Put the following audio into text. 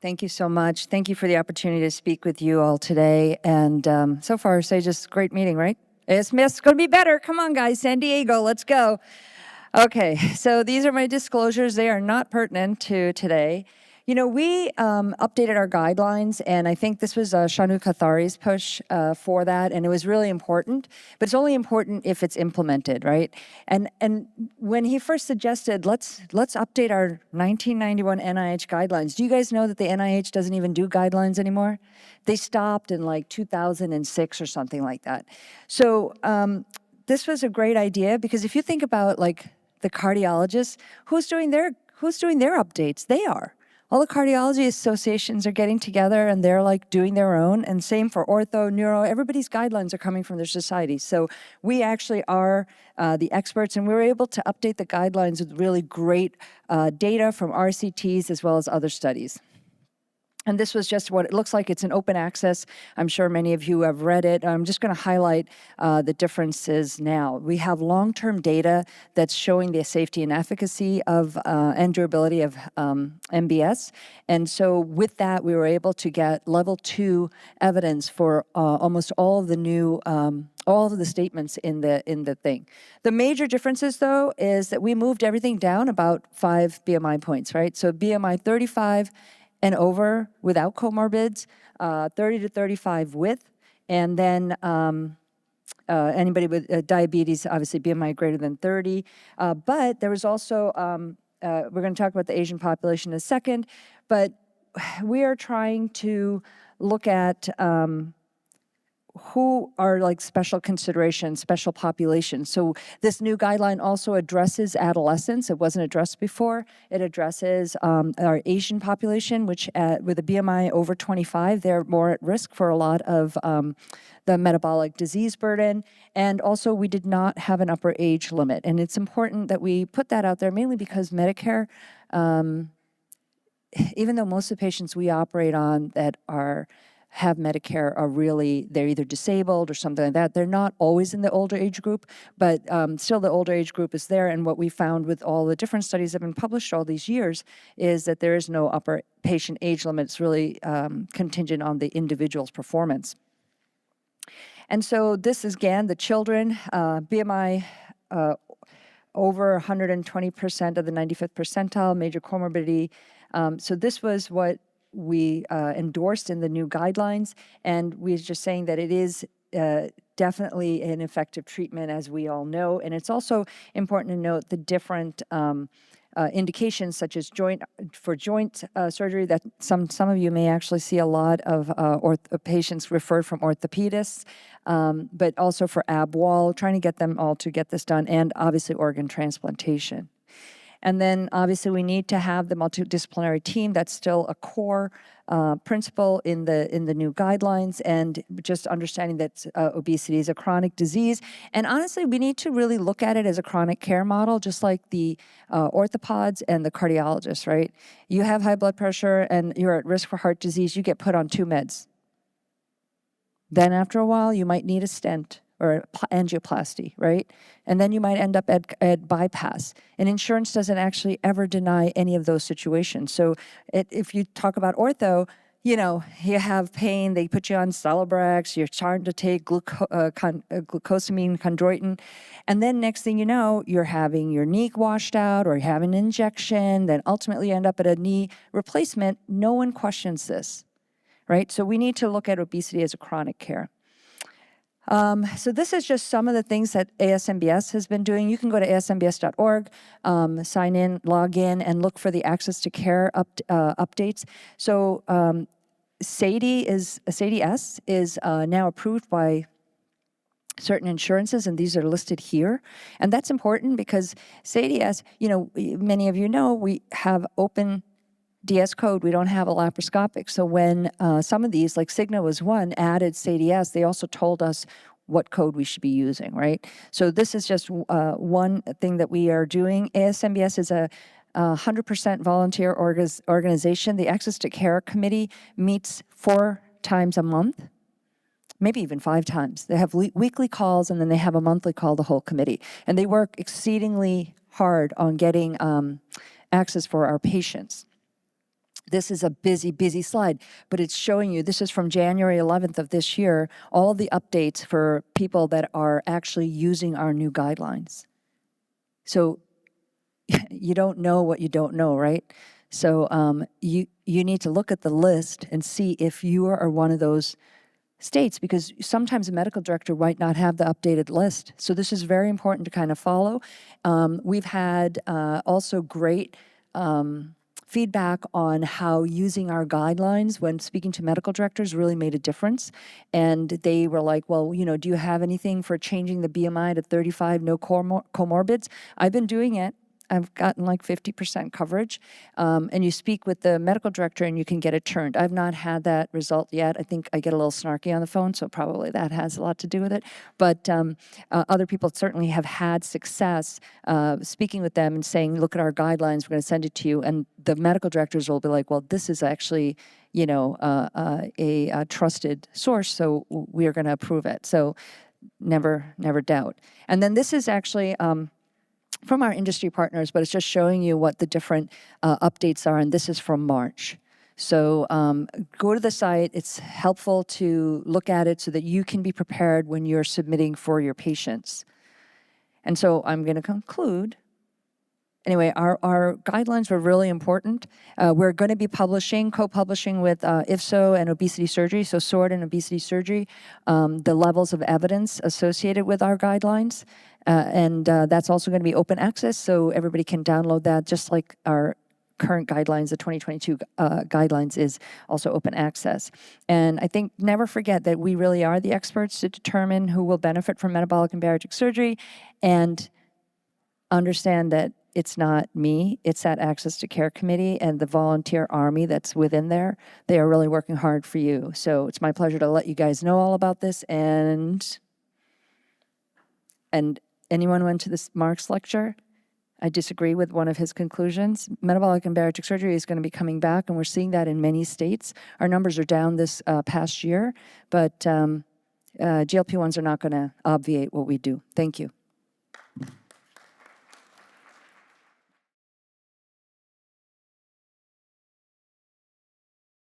Thank you so much. Thank you for the opportunity to speak with you all today. And so far, say just great meeting, right? ASMBS is going to be better. Come on, guys. San Diego, let's go. Okay, so these are my disclosures. They are not pertinent to today. You know, we updated our guidelines, and I think this was Shanu Kathari's push for that, and it was really important. But it's only important if it's implemented, right? And when he first suggested, let's update our 1991 NIH guidelines. Do you guys know that the NIH doesn't even do guidelines anymore? They stopped in like 2006 or something like that. So this was a great idea because if you think about like the cardiologists, who's doing their updates? They are. All the cardiology associations are getting together and they're like doing their own, and same for ortho, neuro, everybody's guidelines are coming from their societies. So we actually are the experts, and we were able to update the guidelines with really great data from RCTs as well as other studies. And this was just what it looks like. It's an open access. I'm sure many of you have read it. I'm just going to highlight the differences now. We have long-term data that's showing the safety and efficacy of and durability of MBS. And so with that, we were able to get level 2 evidence for almost all of the new all of the statements in the thing. The major differences, though, is that we moved everything down about 5 BMI points, right? So BMI 35 and over without comorbids, 30 to 35 with, and then anybody with diabetes, obviously BMI greater than 30. But there was also, we're going to talk about the Asian population in a second, but we are trying to look at who are like special considerations, special populations. So this new guideline also addresses adolescents. It wasn't addressed before. It addresses our Asian population, which with a BMI over 25, they're more at risk for a lot of the metabolic disease burden. And also we did not have an upper age limit. And it's important that we put that out there, mainly because Medicare, even though most of the patients we operate on that have Medicare are really, they're either disabled or something like that. They're not always in the older age group, but still the older age group is there. And what we found with all the different studies that have been published all these years is that there is no upper patient age limit. It's really contingent on the individual's performance. And so this is, again, the children, BMI over 120% of the 95th percentile, major comorbidity. So this was what we endorsed in the new guidelines, and we're just saying that it is definitely an effective treatment, as we all know. And it's also important to note the different indications, such as joint surgery, that some of you may actually see a lot of patients referred from orthopedists, but also for ab wall, trying to get them all to get this done, and obviously organ transplantation. And then obviously we need to have the multidisciplinary team. That's still a core principle in the new guidelines, and just understanding that obesity is a chronic disease. And honestly, we need to really look at it as a chronic care model, just like the orthopods and the cardiologists, right? You have high blood pressure and you're at risk for heart disease, you get put on 2 meds. Then after a while, you might need a stent or angioplasty, right? And then you might end up at bypass. And insurance doesn't actually ever deny any of those situations. So if you talk about ortho, you know, you have pain, they put you on Celebrex, you're starting to take glucosamine, chondroitin, and then next thing you know, you're having your knee washed out or you're having an injection, then ultimately you end up at a knee replacement. No one questions this, right? So we need to look at obesity as a chronic care. So this is just some of the things that ASMBS has been doing. You can go to asmbs.org, sign in, log in, and look for the Access to Care updates. So SADI-S is now approved by certain insurances, and these are listed here. And that's important because SADI-S, you know, many of you know, we have open DS code, we don't have a laparoscopic. So when some of these, like Cigna was one, added SADI-S, they also told us what code we should be using, right? So this is just one thing that we are doing. ASMBS is a 100% volunteer organization. The Access to Care Committee meets 4 times a month, maybe even 5 times. They have weekly calls, and then they have a monthly call, the whole committee. And they work exceedingly hard on getting access for our patients. This is a busy, busy slide, but it's showing you, this is from January 11th of this year, all the updates for people that are actually using our new guidelines. So you don't know what you don't know, right? So you need to look at the list and see if you are one of those states, because sometimes a medical director might not have the updated list. So this is very important to kind of follow. We've had also great feedback on how using our guidelines when speaking to medical directors really made a difference. And they were like, well, you know, do you have anything for changing the BMI to 35, no comorbids? I've been doing it. I've gotten like 50% coverage, and you speak with the medical director and you can get it turned. I've not had that result yet. I think I get a little snarky on the phone, so probably that has a lot to do with it. But other people certainly have had success speaking with them and saying, look at our guidelines, we're going to send it to you. And the medical directors will be like, well, this is actually, you know, a trusted source, so we are going to approve it. So never doubt. And then this is actually from our industry partners, but it's just showing you what the different updates are, and this is from March. So go to the site. It's helpful to look at it so that you can be prepared when you're submitting for your patients. And so I'm going to conclude. Anyway, our guidelines were really important. We're going to be co-publishing with IFSO and obesity surgery, so SWORD and obesity surgery, the levels of evidence associated with our guidelines. And that's also going to be open access, so everybody can download that, just like our current guidelines, the 2022 guidelines is also open access. And I think never forget that we really are the experts to determine who will benefit from metabolic and bariatric surgery, and understand that it's not me, it's that Access to Care Committee and the volunteer army that's within there. They are really working hard for you. So it's my pleasure to let you guys know all about this. And anyone went to this Mark's lecture? I disagree with one of his conclusions. Metabolic and bariatric surgery is going to be coming back, and we're seeing that in many states. Our numbers are down this past year, but GLP-1s are not going to obviate what we do. Thank you.